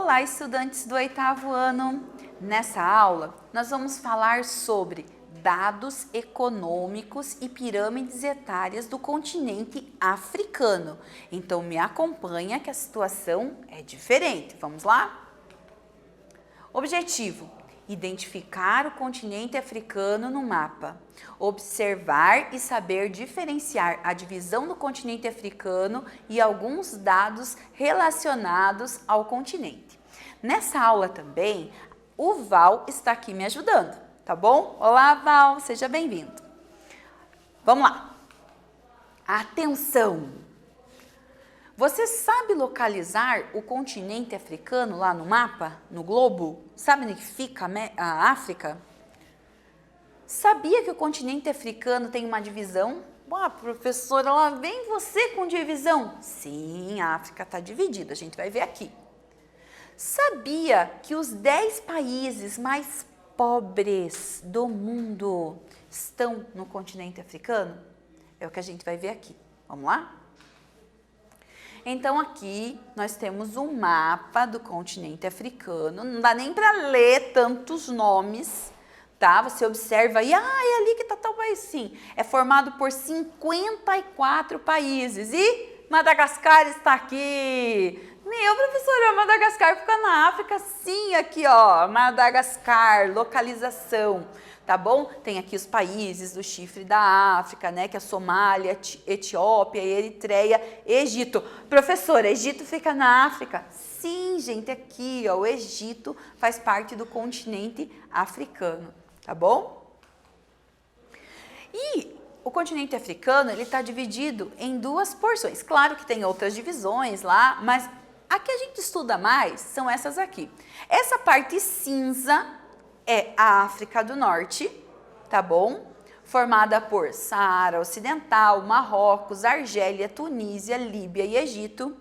Olá, estudantes do 8º ano! Nessa aula, nós vamos falar sobre dados econômicos e pirâmides etárias do continente africano. Então, me acompanha que a situação é diferente. Vamos lá? Objetivo: identificar o continente africano no mapa. Observar e saber diferenciar a divisão do continente africano e alguns dados relacionados ao continente. Nessa aula também, o Val está aqui me ajudando, tá bom? Olá, Val, seja bem-vindo. Vamos lá. Atenção! Você sabe localizar o continente africano lá no mapa, no globo? Sabe onde fica a África? Sabia que o continente africano tem uma divisão? Ué, professora, lá vem você com divisão. Sim, a África está dividida, a gente vai ver aqui. Sabia que os 10 países mais pobres do mundo estão no continente africano? É o que a gente vai ver aqui. Vamos lá? Então aqui nós temos um mapa do continente africano, não dá nem para ler tantos nomes, tá? Você observa aí, é ali que tá tal país, sim. É formado por 54 países e Madagascar está aqui. Meu, professora, Madagascar fica na África, sim, aqui ó, Madagascar, localização. Tá bom? Tem aqui os países do chifre da África, né? Que é a Somália, Etiópia, Eritreia, Egito. Professora, Egito fica na África? Sim, gente, aqui, ó, o Egito faz parte do continente africano, tá bom? E o continente africano, ele está dividido em duas porções. Claro que tem outras divisões lá, mas a que a gente estuda mais são essas aqui. Essa parte cinza é a África do Norte, tá bom? Formada por Saara Ocidental, Marrocos, Argélia, Tunísia, Líbia e Egito.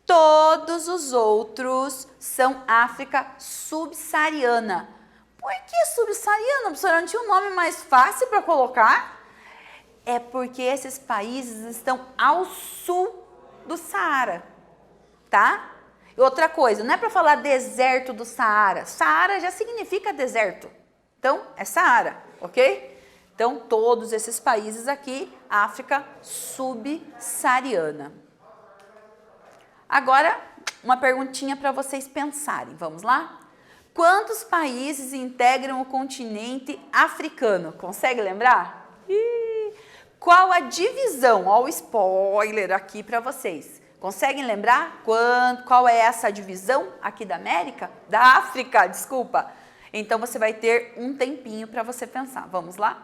Todos os outros são África subsaariana. Por que subsaariana? Professora, não tinha um nome mais fácil para colocar? É porque esses países estão ao sul do Saara, tá? E outra coisa, não é para falar deserto do Saara. Saara já significa deserto. Então, é Saara, ok? Então, todos esses países aqui, África subsaariana. Agora, uma perguntinha para vocês pensarem. Vamos lá? Quantos países integram o continente africano? Consegue lembrar? Qual a divisão? Olha o spoiler aqui para vocês. Conseguem lembrar qual é essa divisão aqui da América? Da África, desculpa. Então, você vai ter um tempinho para você pensar. Vamos lá?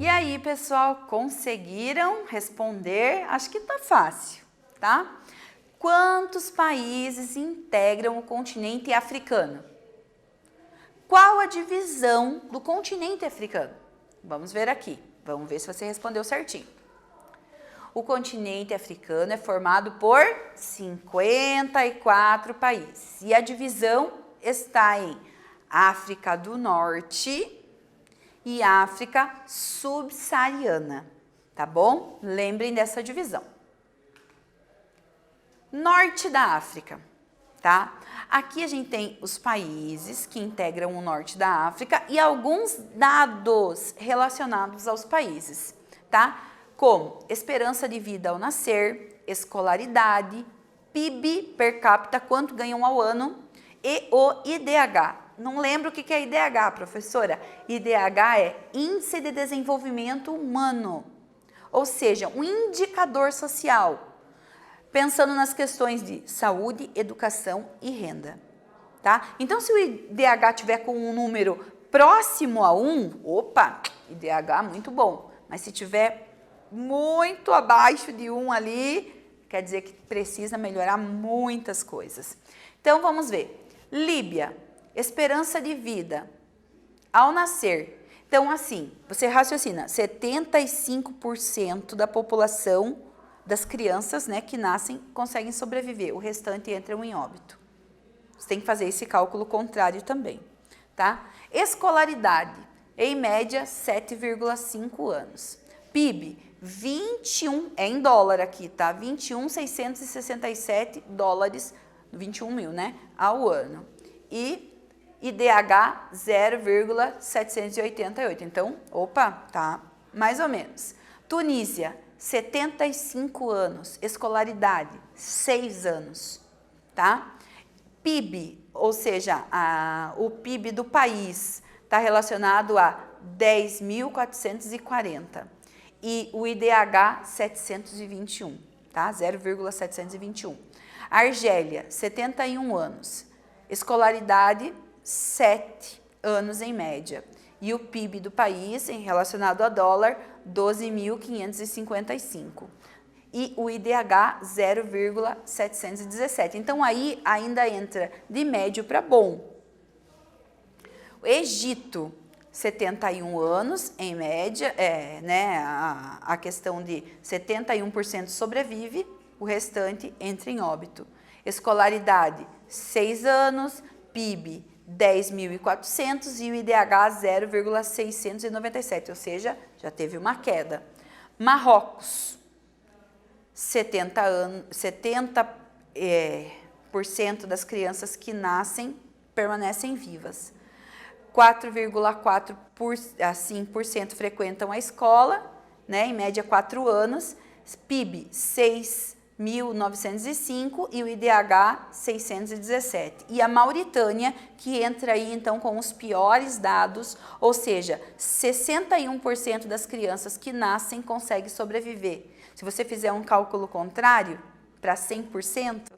E aí, pessoal, conseguiram responder? Acho que tá fácil, tá? Quantos países integram o continente africano? Qual a divisão do continente africano? Vamos ver aqui. Vamos ver se você respondeu certinho. O continente africano é formado por 54 países. E a divisão está em África do Norte e África subsaariana, tá bom? Lembrem dessa divisão. Norte da África, tá? Aqui a gente tem os países que integram o norte da África e alguns dados relacionados aos países, tá? Como esperança de vida ao nascer, escolaridade, PIB per capita, quanto ganham ao ano, e o IDH. Não lembro o que é IDH, professora? IDH é Índice de Desenvolvimento Humano, ou seja, um indicador social, pensando nas questões de saúde, educação e renda, tá? Então, se o IDH tiver com um número próximo a 1, opa, IDH muito bom, mas se tiver muito abaixo de 1 ali, quer dizer que precisa melhorar muitas coisas. Então, vamos ver. Líbia, esperança de vida ao nascer. Então, assim, você raciocina, 75% da população das crianças, né, que nascem conseguem sobreviver, o restante entram em óbito. Você tem que fazer esse cálculo contrário também, tá? Escolaridade, em média, 7,5 anos. PIB, 21, é em dólar aqui, tá? 21.667 dólares, 21 mil, né? Ao ano. E IDH, 0,788. Então, opa, tá? Mais ou menos. Tunísia, 75 anos. Escolaridade, 6 anos, tá? PIB, ou seja, o PIB do país está relacionado a 10.440. E o IDH 721, tá? 0,721. Argélia, 71 anos. Escolaridade, 7 anos em média. E o PIB do país, em relacionado a dólar, 12.555. E o IDH, 0,717. Então, aí ainda entra de médio para bom. O Egito, 71 anos, em média, né, a questão de 71% sobrevive, o restante entra em óbito. Escolaridade, 6 anos, PIB, 10.400 e o IDH 0,697, ou seja, já teve uma queda. Marrocos, 70% das crianças que nascem permanecem vivas. 4,4% frequentam a escola, né, em média 4 anos, PIB 6.905 e o IDH 617. E a Mauritânia, que entra aí então com os piores dados, ou seja, 61% das crianças que nascem conseguem sobreviver. Se você fizer um cálculo contrário para 100%,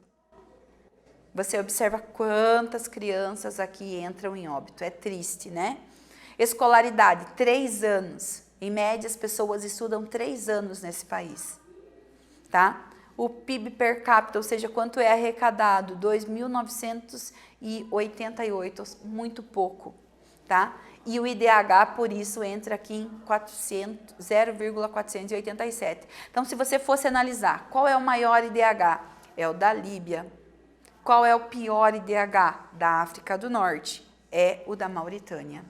você observa quantas crianças aqui entram em óbito. É triste, né? Escolaridade, 3 anos. Em média, as pessoas estudam 3 anos nesse país, tá? O PIB per capita, ou seja, quanto é arrecadado, 2.988, muito pouco, tá? E o IDH, por isso, entra aqui em 0,487. Então, se você fosse analisar qual é o maior IDH, é o da Líbia. Qual é o pior IDH? Da África do Norte. É o da Mauritânia.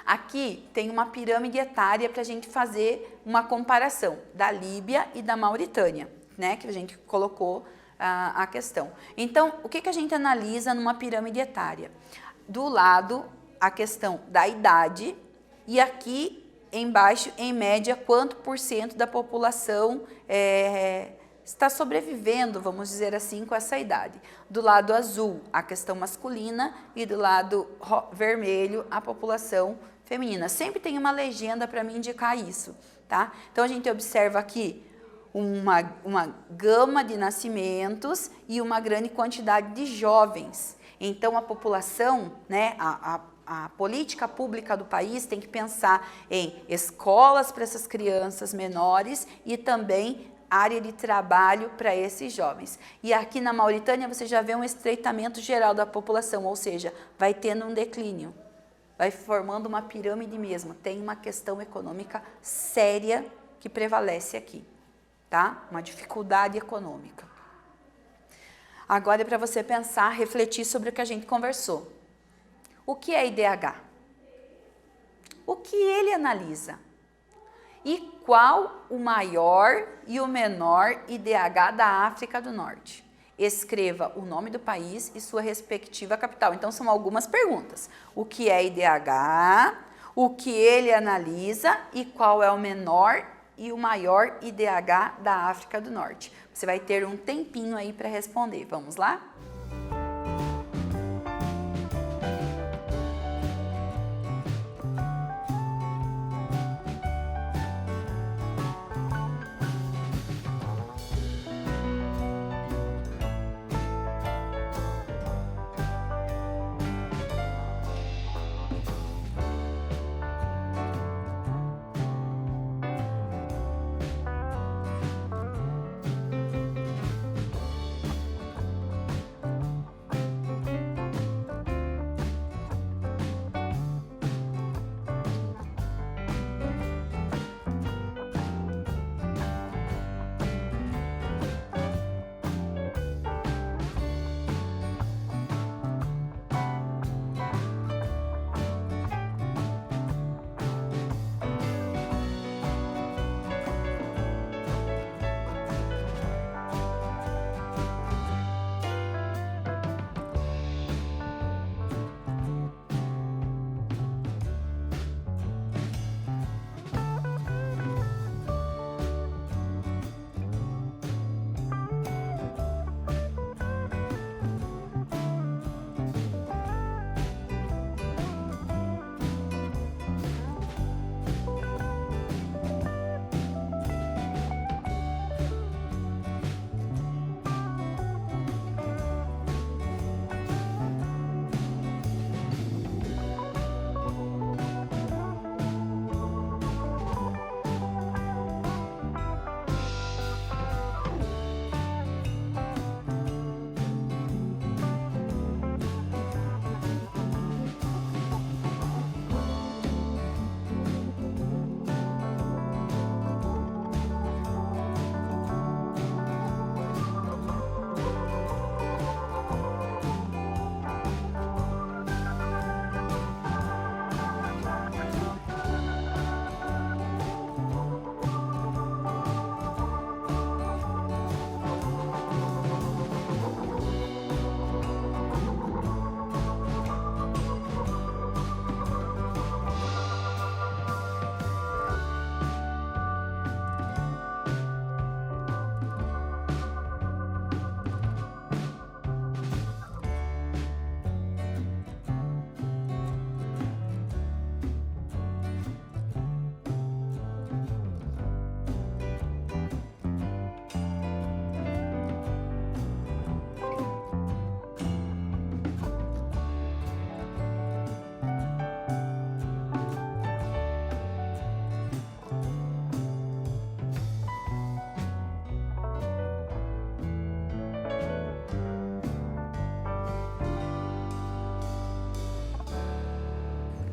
Aqui tem uma pirâmide etária para a gente fazer uma comparação da Líbia e da Mauritânia, né? Que a gente colocou a questão. Então, o que a gente analisa numa pirâmide etária? Do lado, a questão da idade e aqui embaixo, em média, quanto por cento da população está sobrevivendo, vamos dizer assim, com essa idade. Do lado azul, a questão masculina e do lado vermelho, a população feminina. Sempre tem uma legenda para me indicar isso, tá? Então, a gente observa aqui uma gama de nascimentos e uma grande quantidade de jovens. Então, a população, né, a política pública do país tem que pensar em escolas para essas crianças menores e também área de trabalho para esses jovens. E aqui na Mauritânia você já vê um estreitamento geral da população, ou seja, vai tendo um declínio, vai formando uma pirâmide mesmo. Tem uma questão econômica séria que prevalece aqui, tá? Uma dificuldade econômica. Agora é para você pensar, refletir sobre o que a gente conversou. O que é IDH? O que ele analisa? E qual o maior e o menor IDH da África do Norte? Escreva o nome do país e sua respectiva capital. Então, são algumas perguntas. O que é IDH? O que ele analisa? E qual é o menor e o maior IDH da África do Norte? Você vai ter um tempinho aí para responder. Vamos lá?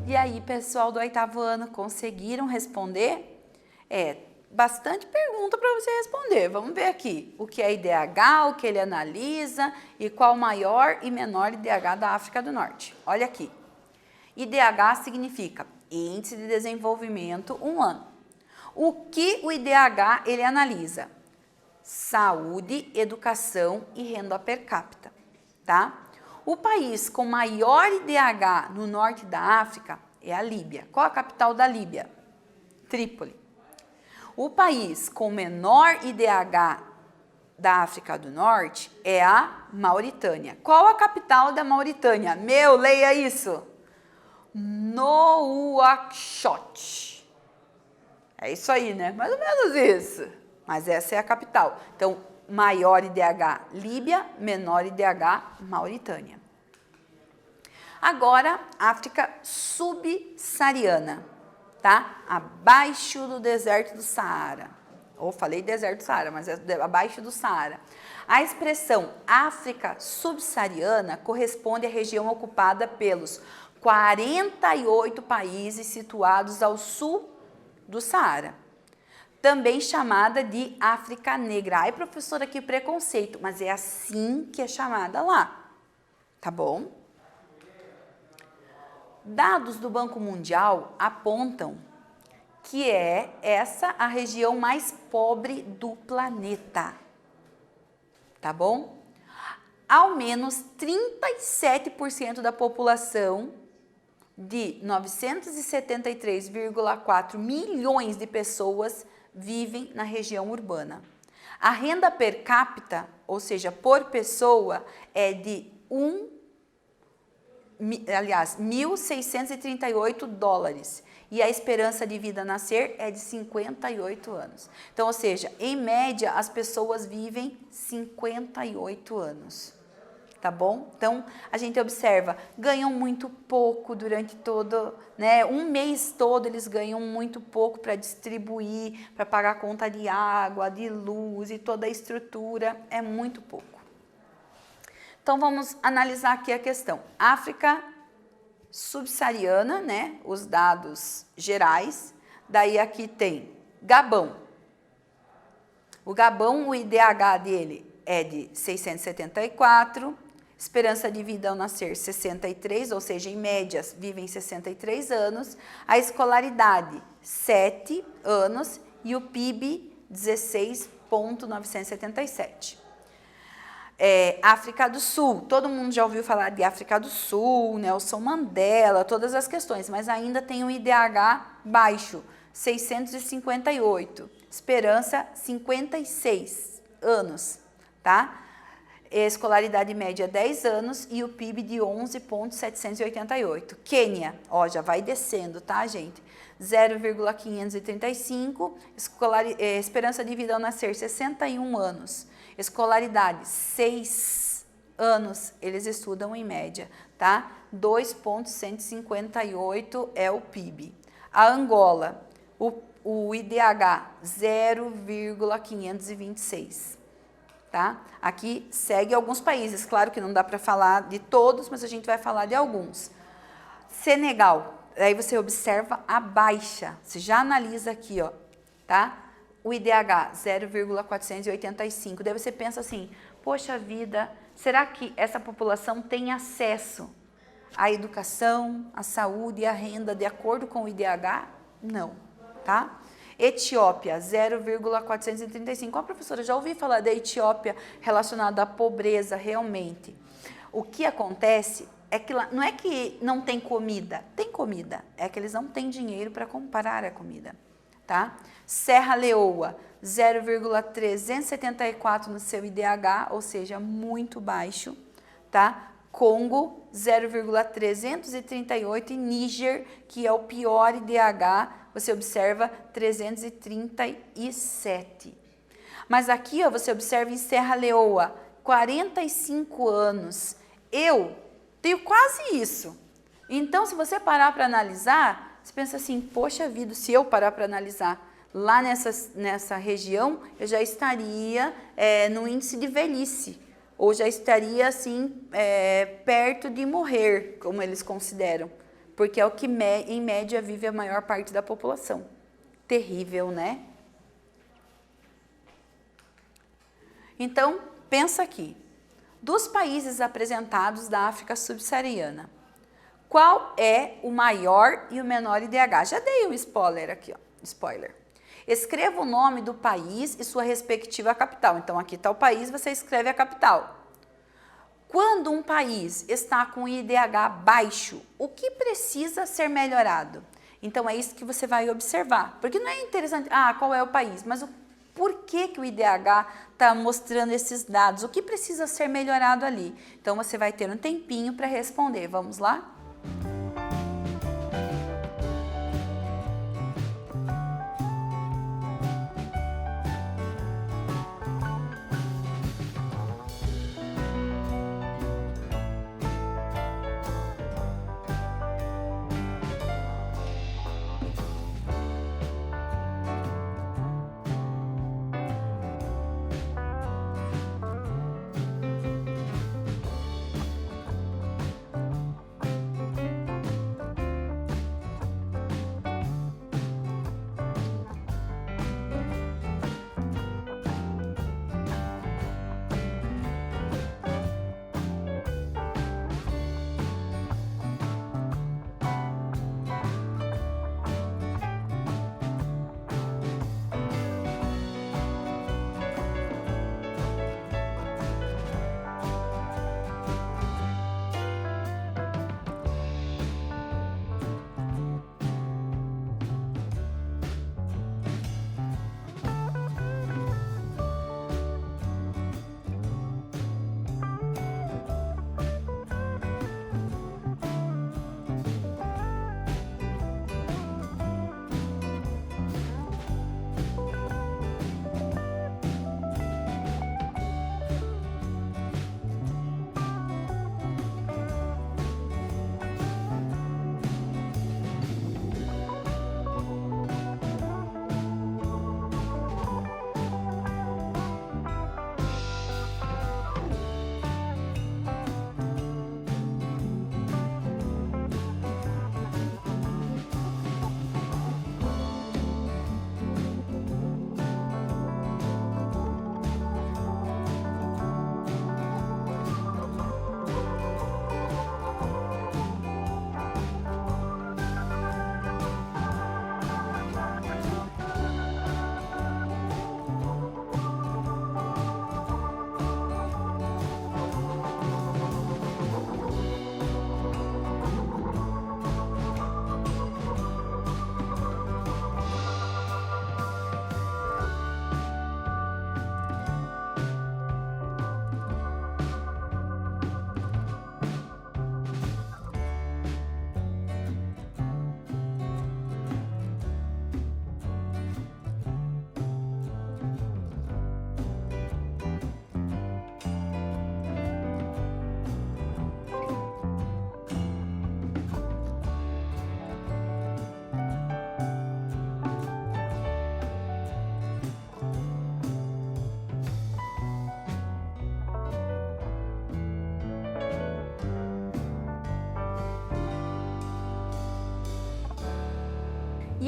E aí, pessoal do 8º ano, conseguiram responder? Bastante pergunta para você responder. Vamos ver aqui. O que é IDH, o que ele analisa e qual o maior e menor IDH da África do Norte. Olha aqui. IDH significa Índice de Desenvolvimento Humano. O que o IDH ele analisa? Saúde, educação e renda per capita, tá? O país com maior IDH no norte da África é a Líbia. Qual a capital da Líbia? Trípoli. O país com menor IDH da África do Norte é a Mauritânia. Qual a capital da Mauritânia? Leia isso. Nouakchott. É isso aí, né? Mais ou menos isso. Mas essa é a capital. Então, maior IDH Líbia, menor IDH Mauritânia. Agora, África subsaariana, tá? Abaixo do deserto do Saara. Ou falei deserto do Saara, mas é abaixo do Saara. A expressão África subsaariana corresponde à região ocupada pelos 48 países situados ao sul do Saara. Também chamada de África Negra. Ai, professora, que preconceito, mas é assim que é chamada lá, tá bom? Dados do Banco Mundial apontam que é essa a região mais pobre do planeta, tá bom? Ao menos 37% da população de 973,4 milhões de pessoas vivem na região urbana. A renda per capita, ou seja, por pessoa, é de $1.638 e a esperança de vida a nascer é de 58 anos. Então, ou seja, em média, as pessoas vivem 58 anos, tá bom? Então, a gente observa, ganham muito pouco durante todo, né, um mês todo eles ganham muito pouco para distribuir, para pagar a conta de água, de luz e toda a estrutura, é muito pouco. Então, vamos analisar aqui a questão. África subsaariana, né? Os dados gerais. Daí aqui tem Gabão. O Gabão, o IDH dele é de 674, esperança de vida ao nascer 63, ou seja, em média vivem 63 anos. A escolaridade 7 anos e o PIB 16,977. África do Sul, todo mundo já ouviu falar de África do Sul, Nelson Mandela, todas as questões, mas ainda tem um IDH baixo, 658, esperança 56 anos, tá? Escolaridade média 10 anos e o PIB de 11,788. Quênia, ó, já vai descendo, tá, gente? 0,535, esperança de vida ao nascer 61 anos. Escolaridade, 6 anos, eles estudam em média, tá? 2,158 é o PIB. A Angola, o IDH, 0,526, tá? Aqui segue alguns países, claro que não dá para falar de todos, mas a gente vai falar de alguns. Senegal, aí você observa a baixa, você já analisa aqui, ó, tá? O IDH 0,485, daí você pensa assim, poxa vida, será que essa população tem acesso à educação, à saúde e à renda de acordo com o IDH? Não, tá? Etiópia, 0,435. Ó, professora, já ouvi falar da Etiópia relacionada à pobreza, realmente. O que acontece é que lá, não é que não tem comida, é que eles não têm dinheiro para comprar a comida, tá? Serra Leoa, 0,374 no seu IDH, ou seja, muito baixo, tá? Congo, 0,338 e Níger, que é o pior IDH, você observa 337. Mas aqui, ó, você observa em Serra Leoa, 45 anos. Eu tenho quase isso. Então, se você parar para analisar, você pensa assim, poxa vida, se eu parar para analisar, lá nessa região, eu já estaria no índice de velhice, ou já estaria assim, perto de morrer, como eles consideram, porque é o que em média vive a maior parte da população. Terrível, né? Então, pensa aqui, dos países apresentados da África subsaariana, qual é o maior e o menor IDH? Já dei um spoiler aqui, ó, spoiler. Escreva o nome do país e sua respectiva capital. Então, aqui está o país, você escreve a capital. Quando um país está com IDH baixo, o que precisa ser melhorado? Então, é isso que você vai observar. Porque não é interessante, qual é o país, mas por que o IDH está mostrando esses dados? O que precisa ser melhorado ali? Então, você vai ter um tempinho para responder. Vamos lá?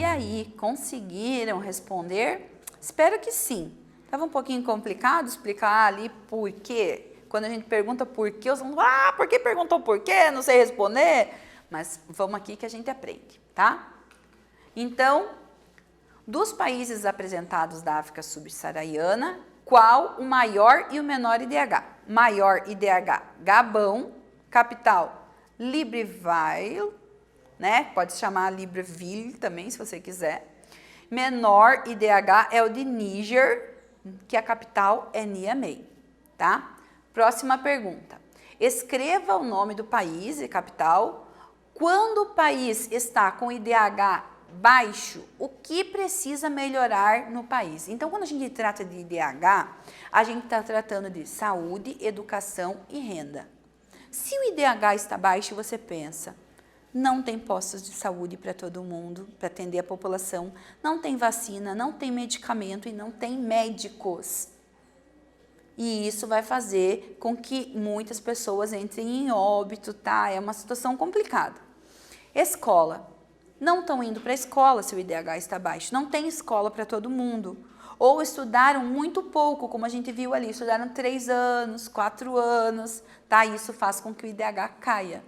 E aí, conseguiram responder? Espero que sim. Estava um pouquinho complicado explicar ali por quê. Quando a gente pergunta por quê, os alunos falam, por que perguntou por quê? Não sei responder. Mas vamos aqui que a gente aprende, tá? Então, dos países apresentados da África subsaariana, qual o maior e o menor IDH? Maior IDH, Gabão, capital, Libreville, né? Pode se chamar Libreville também, se você quiser. Menor IDH é o de Níger, que a capital é Niamey, tá? Próxima pergunta. Escreva o nome do país e capital. Quando o país está com IDH baixo, o que precisa melhorar no país? Então, quando a gente trata de IDH, a gente está tratando de saúde, educação e renda. Se o IDH está baixo, você pensa, não tem postos de saúde para todo mundo, para atender a população, não tem vacina, não tem medicamento e não tem médicos. E isso vai fazer com que muitas pessoas entrem em óbito, tá? É uma situação complicada. Escola. Não estão indo para a escola se o IDH está baixo. Não tem escola para todo mundo. Ou estudaram muito pouco, como a gente viu ali. Estudaram 3 anos, 4 anos, tá? Isso faz com que o IDH caia.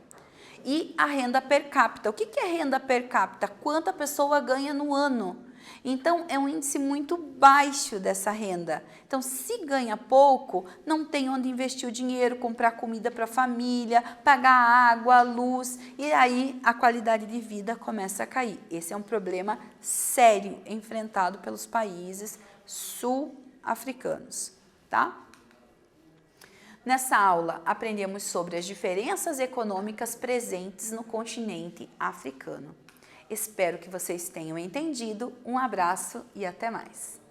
E a renda per capita. O que é renda per capita? Quanto a pessoa ganha no ano? Então, é um índice muito baixo dessa renda. Então, se ganha pouco, não tem onde investir o dinheiro, comprar comida para a família, pagar água, luz, e aí a qualidade de vida começa a cair. Esse é um problema sério enfrentado pelos países sul-africanos, tá? Nessa aula, aprendemos sobre as diferenças econômicas presentes no continente africano. Espero que vocês tenham entendido. Um abraço e até mais!